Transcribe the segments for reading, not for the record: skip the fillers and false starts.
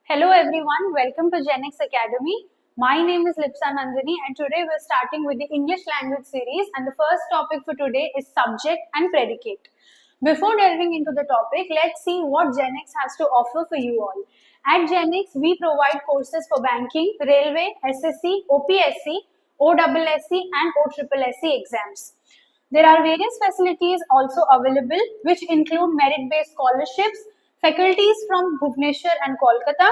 Hello everyone, welcome to GenX Academy. My name is LIPSA Nandini and today we're starting with the English language series and the first topic for today is subject and predicate. Before delving into the topic, let's see what GenX has to offer for you all. At GenX, we provide courses for banking, railway, SSC, OPSC, OSSC and OSSC exams. There are various facilities also available which include merit-based scholarships, faculties from Bhubaneswar and Kolkata,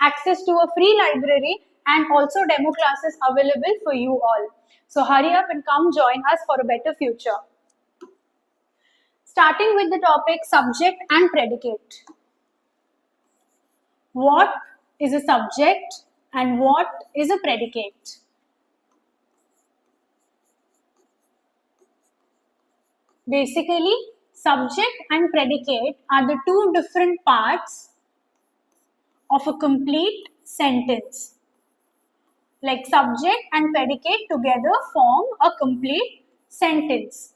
access to a free library and also demo classes available for you all. So hurry up and come join us for a better future. Starting with the topic subject and predicate. What is a subject and what is a predicate? Basically, subject and predicate are the two different parts of a complete sentence. Like subject and predicate together form a complete sentence.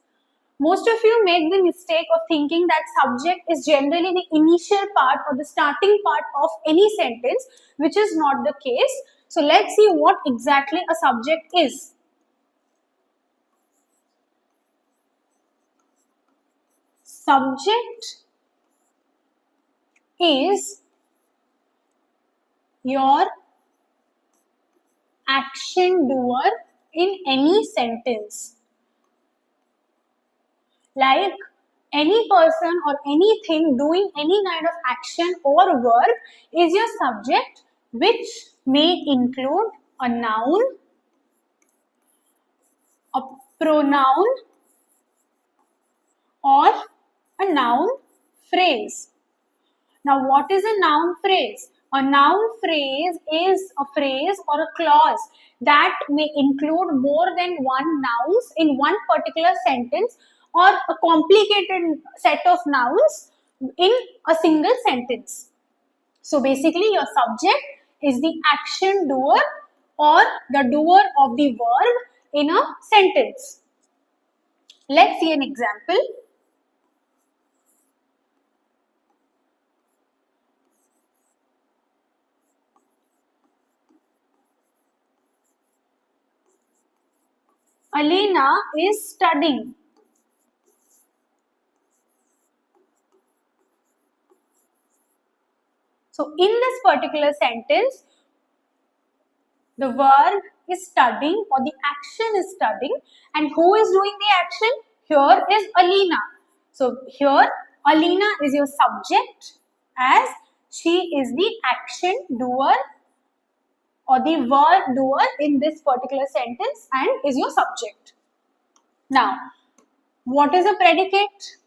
Most of you make the mistake of thinking that subject is generally the initial part or the starting part of any sentence, which is not the case. So let's see what exactly a subject is. Subject is your action doer in any sentence. Like any person or anything doing any kind of action or verb is your subject, which may include a noun, a pronoun, or a noun phrase. Now, what is a noun phrase? A noun phrase is a phrase or a clause that may include more than one nouns in one particular sentence or a complicated set of nouns in a single sentence. So basically your subject is the action doer or the doer of the verb in a sentence. Let's see an example. Alina is studying. So in this particular sentence, the verb is studying or the action is studying, and who is doing the action? Here is Alina. So here Alina is your subject as she is the action doer or the verb doer in this particular sentence and is your subject. Now, what is a predicate?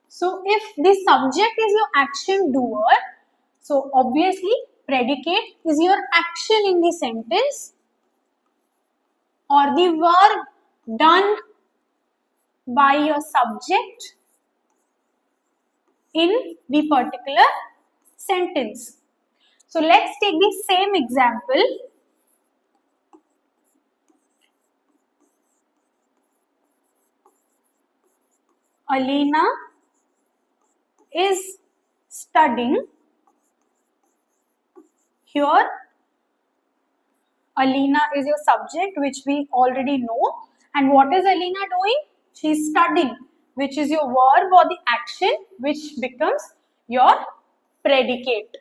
So if the subject is your action doer, so obviously predicate is your action in the sentence or the verb done by your subject in the particular sentence. So let's take the same example. Alina is studying. Here Alina is your subject, which we already know. And what is Alina doing? She is studying, which is your verb or the action, which becomes your predicate.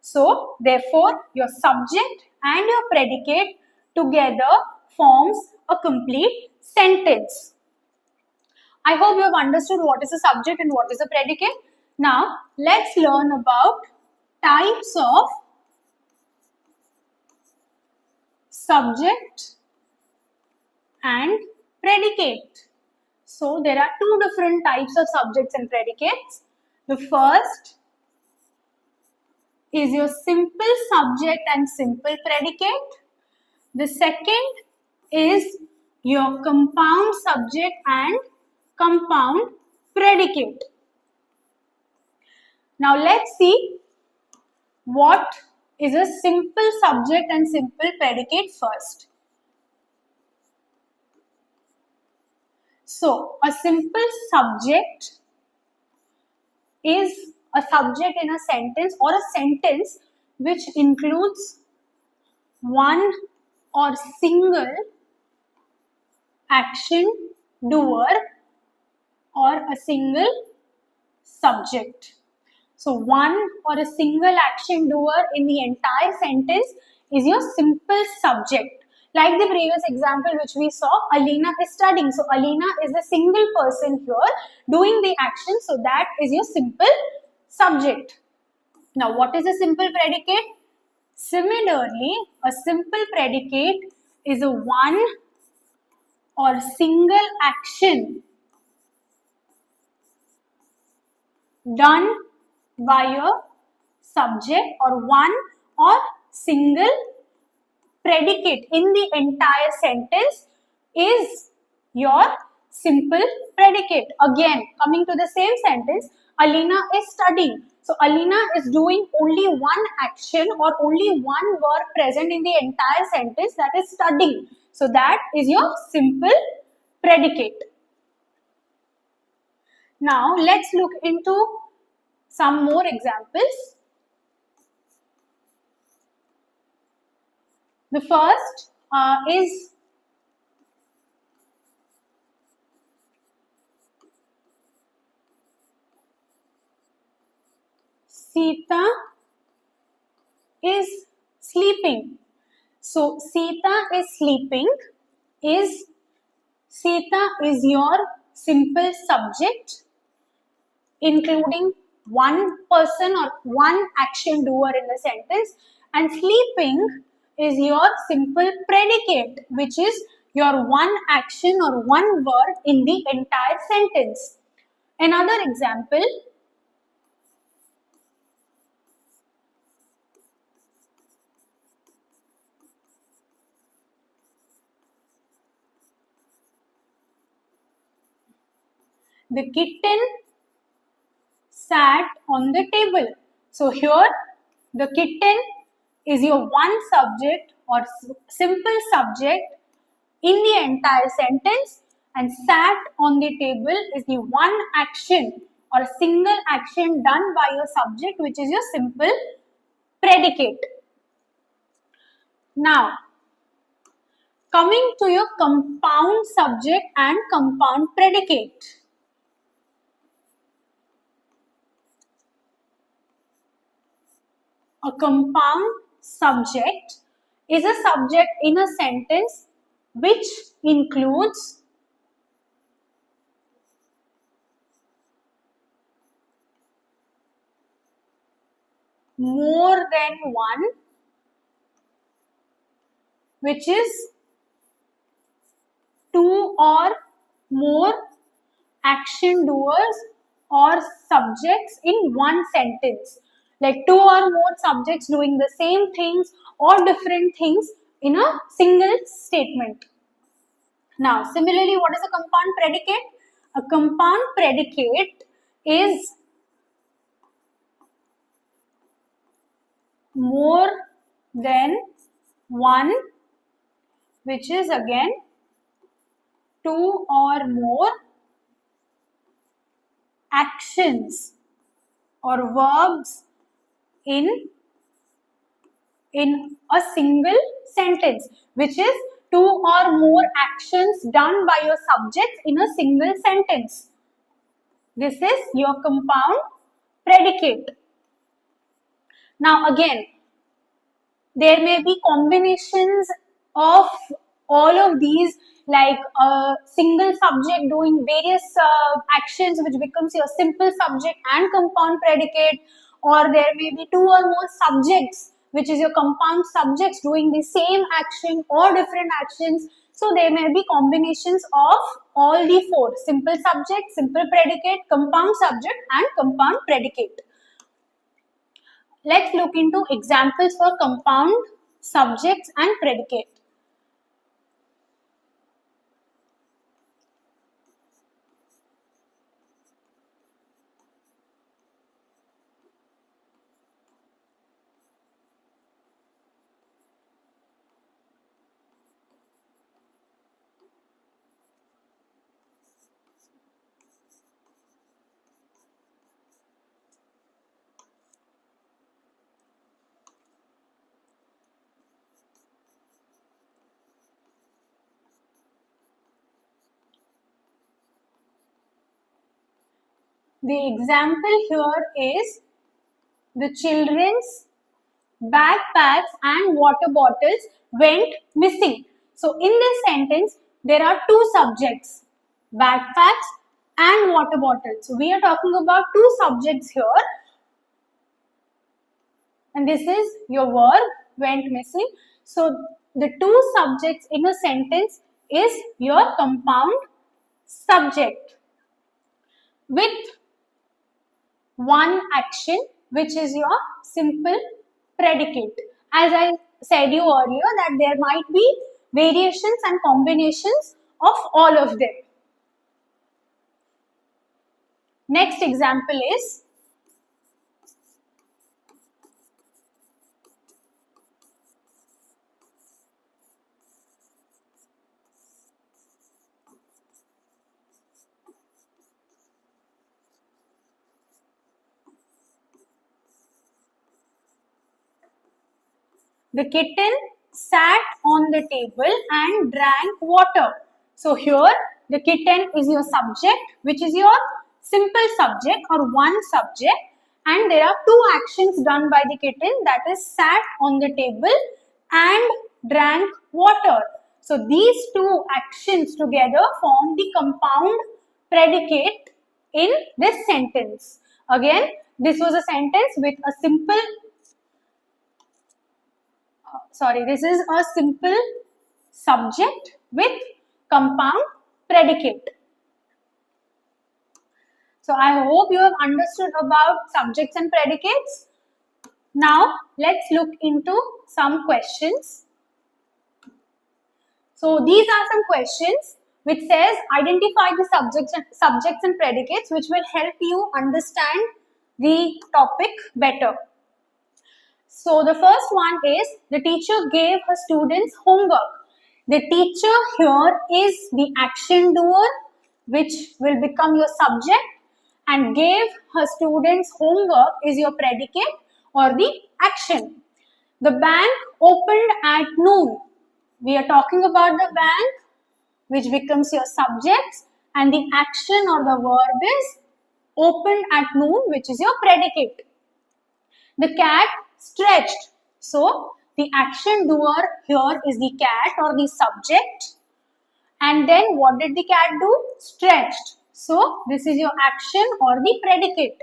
So, therefore, your subject and your predicate together forms a complete sentence. I hope you have understood what is a subject and what is a predicate. Now, let's learn about types of subject and predicate. So, there are two different types of subjects and predicates. The first is your simple subject and simple predicate. The second is your compound subject and compound predicate. Now, let's see what is a simple subject and simple predicate first. So, a simple subject is a subject in a sentence or a sentence which includes one or single action doer or a single subject. So one or a single action doer in the entire sentence is your simple subject. Like the previous example which we saw, Alina is studying. So Alina is the single person here doing the action. So that is your simple subject. Now what is a simple predicate? Similarly, a simple predicate is a one or single action done by a subject or one or single predicate in the entire sentence is your simple predicate. Again, coming to the same sentence, Alina is studying. So Alina is doing only one action or only one word present in the entire sentence, that is studying. So that is your simple predicate. Now let's look into some more examples. The first is Sita is sleeping. So Sita is sleeping is Sita is your simple subject including one person or one action doer in the sentence, and sleeping is your simple predicate, which is your one action or one word in the entire sentence. Another example, the kitten sat on the table. So here the kitten is your one subject or simple subject in the entire sentence, and sat on the table is the one action or a single action done by your subject, which is your simple predicate. Now coming to your compound subject and compound predicate. A compound subject is a subject in a sentence which includes more than one, which is two or more action doers or subjects in one sentence. Like two or more subjects doing the same things or different things in a single statement. Now, similarly, what is a compound predicate? A compound predicate is more than one, which is again two or more actions or verbs in a single sentence, which is two or more actions done by your subjects in a single sentence. This is your compound predicate. Now again, there may be combinations of all of these, like a single subject doing various actions, which becomes your simple subject and compound predicate, or there may be two or more subjects, which is your compound subjects doing the same action or different actions. So there may be combinations of all the four: simple subject, simple predicate, compound subject and compound predicate. Let's look into examples for compound subjects and predicate. The example here is the children's backpacks and water bottles went missing. So in this sentence, there are two subjects, backpacks and water bottles. So we are talking about two subjects here. And this is your verb, went missing. So the two subjects in a sentence is your compound subject with one action, which is your simple predicate. As I said you earlier that there might be variations and combinations of all of them. Next example is the kitten sat on the table and drank water. So here the kitten is your subject, which is your simple subject or one subject, and there are two actions done by the kitten, that is sat on the table and drank water. So these two actions together form the compound predicate in this sentence. Again, this was a sentence with a simple this is a simple subject with compound predicate. So I hope you have understood about subjects and predicates. Now let's look into some questions. So these are some questions which says identify the subjects and predicates, which will help you understand the topic better. So the first one is the teacher gave her students homework. The teacher here is the action doer, which will become your subject, and gave her students homework is your predicate or the action. The bank opened at noon. We are talking about the bank, which becomes your subject, and the action or the verb is opened at noon, which is your predicate. The cat stretched. So the action doer here is the cat or the subject. And then what did the cat do? Stretched. So this is your action or the predicate.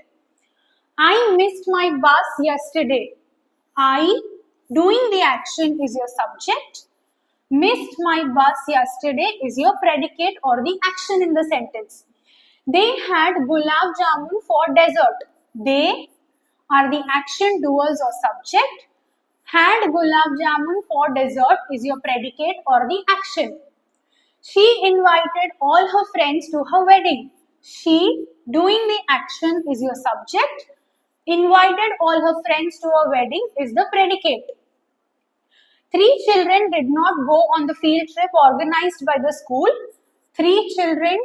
I missed my bus yesterday. I, doing the action, is your subject. Missed my bus yesterday is your predicate or the action in the sentence. They had gulab jamun for dessert. They are the action doers or subject. Had gulab jamun for dessert is your predicate or the action. She invited all her friends to her wedding. She, doing the action, is your subject. Invited all her friends to her wedding is the predicate. 3 children did not go on the field trip organized by the school. 3 children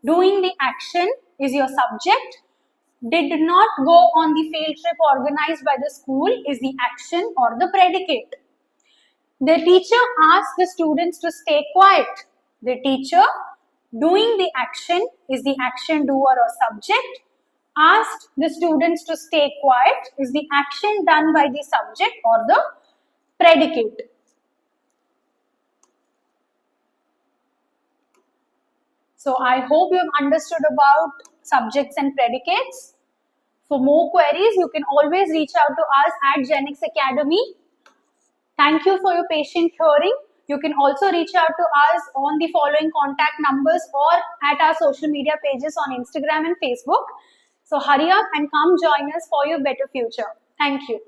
doing the action is your subject. Did not go on the field trip organized by the school is the action or the predicate. The teacher asked the students to stay quiet. The teacher doing the action is the action doer or subject. Asked the students to stay quiet is the action done by the subject or the predicate. So I hope you have understood about subjects and predicates. For more queries, you can always reach out to us at Genix Academy. Thank you for your patient hearing. You can also reach out to us on the following contact numbers or at our social media pages on Instagram and Facebook. So hurry up and come join us for your better future. Thank you.